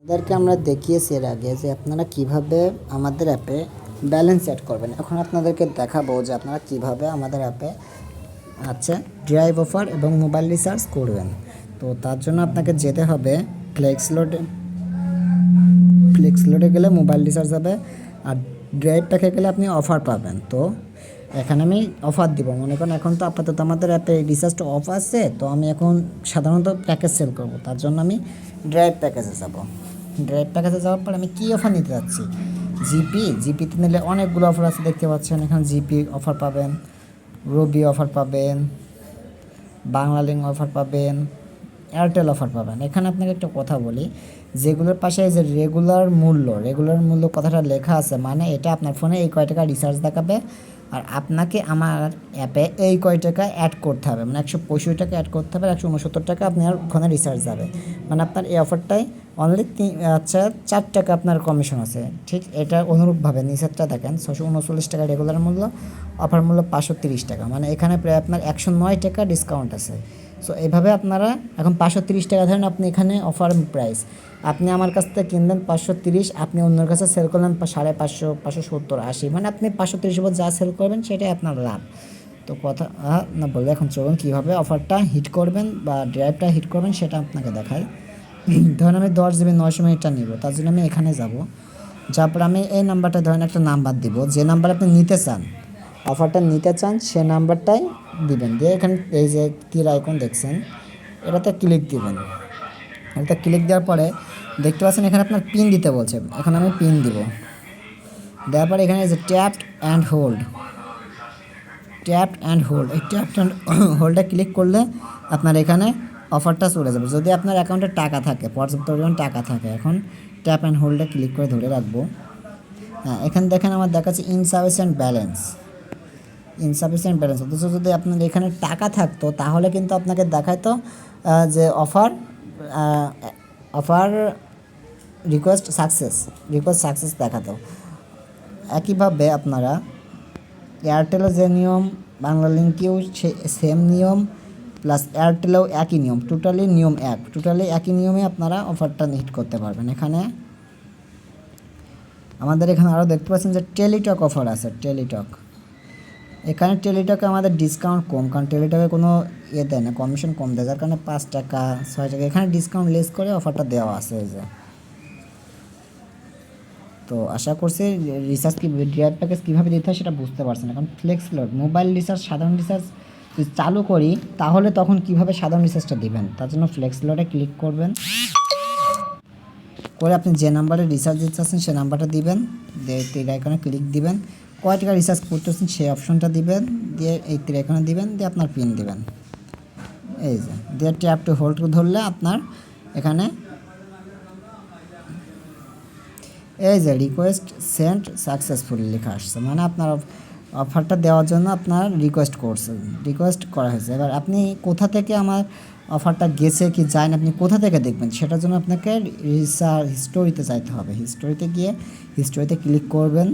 আপনাদেরকে আমরা দেখিয়েছি এর আগে যে আপনারা কিভাবে আমাদের অ্যাপে ব্যালেন্স অ্যাড করবেন। এখন আপনাদেরকে দেখাবো যে আপনারা কিভাবে আমাদের অ্যাপে ড্রাইভ অফার এবং মোবাইল রিচার্জ করবেন। তো তার জন্য আপনাকে যেতে হবে ফ্লেক্সলোডে গেলে মোবাইল রিচার্জ হবে, আর ড্রাইভ প্যাকে গেলে আপনি অফার পাবেন। তো এখানে আমি অফার দিব, মনে করেন এখন তো আপাতত আমাদের অ্যাপে রিচার্জটা অফ আছে, তো আমি এখন সাধারণত প্যাকেজ সেল করব, তার জন্য আমি ড্রাইভ প্যাকেজে যাব। ড্রাইভ প্যাকেজে যাওয়ার পর আমি কী অফার নিতে যাচ্ছি, জিপিতে নিলে অনেকগুলো অফার আছে, দেখতে পাচ্ছেন এখানে জিপি অফার পাবেন, রবি অফার পাবেন, বাংলালিংক অফার পাবেন, এয়ারটেল অফার পাবেন। এখানে আপনাকে একটা কথা বলি, যেগুলোর পাশে যে রেগুলার মূল্য কথাটা লেখা আছে, মানে এটা আপনার ফোনে এই কয় টাকা রিচার্জ দেখাবে, আর আপনাকে আমার অ্যাপে এই কয় টাকা অ্যাড করতে হবে, মানে 165 টাকা অ্যাড করতে হবে, 169 টাকা আপনার ওখানে রিচার্জ যাবে। মানে আপনার এই অফারটাই অনলি 4 টাকা আপনার কমিশন আছে। ঠিক এটা অনুরূপভাবে নিচেরটা দেখেন, 639 টাকা রেগুলার মূল্য, অফার মূল্য 530 টাকা, মানে এখানে প্রায় আপনার 109 টাকা ডিসকাউন্ট আছে। সো এইভাবে আপনারা এখন 530 টাকা ধরেন আপনি এখানে অফার প্রাইস, আপনি আমার কাছ থেকে কিনলেন 530, আপনি অন্যের কাছে সেল করলেন 550, 570, 80, মানে আপনি 530 উপর যা সেল করবেন সেটাই আপনার লাভ। তো কথা না বলে এখন চলুন কীভাবে অফারটা হিট করবেন বা ড্রাইভটা হিট করবেন সেটা আপনাকে দেখাই। ধরেন আমি 10 GB 900 মিনিটটা নিব, তার জন্য আমি এখানে যাব, যার পর আমি এই নাম্বারটা ধরেন একটা নাম্বার দিব, যে নাম্বার আপনি নিতে চান, অফারটা নিতে চান, সে নাম্বারটাই দিবেন। দিয়ে এখানে এই যে তীর আইকন দেখছেন, এটাতে ক্লিক দিবেন। এটা ক্লিক দেওয়ার পরে দেখতে পাচ্ছেন এখানে আপনার পিন দিতে বলছে, এখন আমি পিন দিব। দেওয়ার পরে এখানে যে ট্যাপড অ্যান্ড হোল্ড, এই ট্যাপড অ্যান্ড হোল্ডে ক্লিক করলে আপনার এখানে অফারটা চলে যাবে, যদি আপনার অ্যাকাউন্টে টাকা থাকে, পর্যাপ্ত পরিমাণ টাকা থাকে। এখন ট্যাপ অ্যান্ড হোল্ডে ক্লিক করে ধরে রাখবো। হ্যাঁ, এখানে দেখেন আমার দেখাচ্ছে ইনসাফিসিয়েন্ট ব্যালেন্স, অথচ যদি আপনার এখানে টাকা থাকতো তাহলে কিন্তু আপনাকে দেখাতো যে অফার রিকোয়েস্ট সাকসেস দেখাতো। একইভাবে আপনারা এয়ারটেলের যে নিয়ম, বাংলালিংকেও সেম নিয়ম, প্লাস এয়ারটেলেও একই নিয়ম, টোটালি একই নিয়মে আপনারা অফারটা হিট করতে পারবেন। এখানে আমাদের এখানে আরও দেখতে পাচ্ছেন যে টেলিটক অফার আছে, এখানে টেলিটকে আমাদের ডিসকাউন্ট কম, কারণ টেলিটকে কোনো দেয় না, কমিশন কম দেয়, যার কারণে 5 টাকা 6 টাকা এখানে ডিসকাউন্ট লেস করে অফারটা দেওয়া আছে। এই যে, তো আশা করছি রিচার্জ ড্রাইভ প্যাকেজ কীভাবে দিতে হয় সেটা বুঝতে পারছেন। এখন ফ্লেক্সলোড মোবাইল রিচার্জ, সাধারণ রিচার্জ যদি চালু করি তাহলে তখন কিভাবে সাধারণ রিচার্জটা দিবেন, তার জন্য ফ্লেক্সলোডে ক্লিক করবেন, করে আপনি যে নাম্বারে রিচার্জ দিতে চাচ্ছেন সে নাম্বারটা দিবেন, দিয়ে তীর আইকনে ক্লিক দিবেন, কয় টাকা রিচার্জ করতেছেন সেই অপশনটা দিবেন, দিয়ে এই তীর আইকনে দিবেন, দিয়ে আপনার পিন দিবেন। এই যে দিয়ে ট্যাপ টু হোল্ড ধরলে আপনার এখানে এই যে রিকোয়েস্ট সেন্ড সাকসেসফুলি লেখা আসছে, মানে আপনার অফারটা দেওয়ার জন্য আপনার রিকোয়েস্ট করা হয়েছে। এবার আপনি কোথা থেকে আমার অফারটা গেছে কি যায় না, আপনি কোথা থেকে দেখবেন সেটার জন্য আপনাকে হিস্টোরিতে যাইতে হবে। হিস্টোরিতে ক্লিক করবেন,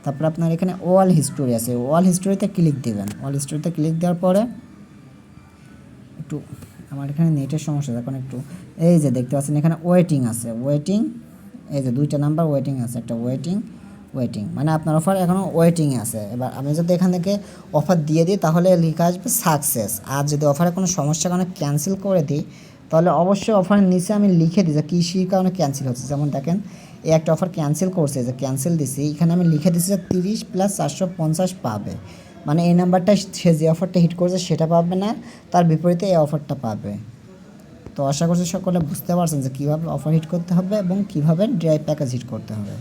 তারপর আপনার এখানে অল হিস্টোরি আছে, অল হিস্টোরিতে ক্লিক দেবেন। অল হিস্টোরিতে ক্লিক দেওয়ার পরে একটু আমার এখানে নেটের সমস্যা, এখন একটু এই যে দেখতে পাচ্ছেন এখানে ওয়েটিং আছে, এই যে 2টা নাম্বার ওয়েটিং আছে, একটা ওয়েটিং, মানে আপনার অফার এখনও ওয়েটিংয়ে আছে। এবার আমি যদি এখান থেকে অফার দিয়ে দিই তাহলে লেখা আসবে সাকসেস, আর যদি অফারে কোনো সমস্যার কারণে ক্যান্সেল করে দিই তাহলে অবশ্যই অফারের নিচে আমি লিখে দিই যে কৃষির কারণে ক্যান্সেল হচ্ছে। যেমন দেখেন এই একটা অফার ক্যান্সেল করছে, যে ক্যান্সেল দিছি, এখানে আমি লিখে দিচ্ছি যে 30 + 450 পাবে, মানে এই নাম্বারটা সে যে অফারটা হিট করছে সেটা পাবে না, তার বিপরীতে এই অফারটা পাবে। তো আশা করছি সকলে বুঝতে পারছেন যে কীভাবে অফার হিট করতে হবে এবং কীভাবে ড্রাইভ প্যাকেজ হিট করতে হবে।